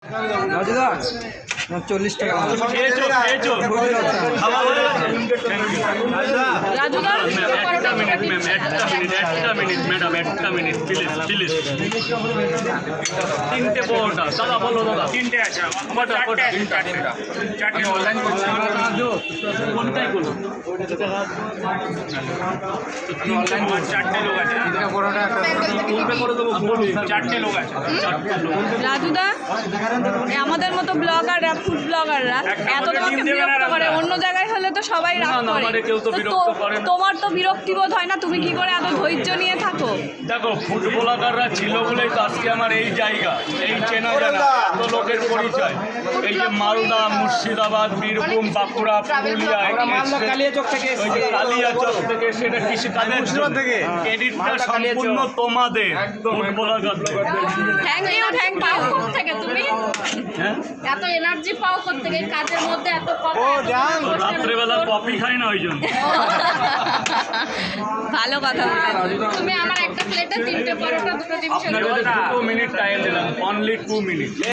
রাজুদা 40 টাকা রাজুদা একটা minute madam, একটা মিনিট প্লিজ। 3টে পরোটা দাদা, বলো দাদা। 3টে আছে চারটে অনলাইন কোনটাই বলো। অনলাইন 4টে লোক আছে, কোনটা করে দেবো বলুন। 4টে লোক আছে। রাজুদা আমাদের মতো ব্লগাররা, ফুড ব্লগাররা এত তোমাকে বিরক্ত করে, অন্য জায়গায় হলে তো সবাই রাগ না, করে, আমারে কেউ তো বিরক্ত করে না। তোমার তো বিরক্তিবোধ হয় না? তুমি কি করে এত ধৈর্য নিয়ে থাকো? দেখো, ফুড ব্লগাররা ছিল বলেই তো আজকে আমার এই জায়গা, এই চেনা জানা এত লোকের পরিচয়। এই যে মালদা, মুর্শিদাবাদ, বীরভূম, বাঁকুড়া, পুরুলিয়া, কালিয়াচক থেকে সেটা কৃষি কাজের জন্য ক্রেডিটটা সম্পূর্ণ তোমাদের ফুড ব্লগারদের। থ্যাংক ইউ থেকে তুমি হ্যাঁ, এত এনার্জি পাও থেকে কাজের মধ্যে এত কথা রাত্রেবেলা কফি খাই না, ওই জন্য। ভালো কথা বলেছো। তুমি আমার একটা প্লেটে 3টে পরোটা 2টো ডিম আপনাকে 2 মিনিট টাইম দিলাম, অনলি 2 মিনিট।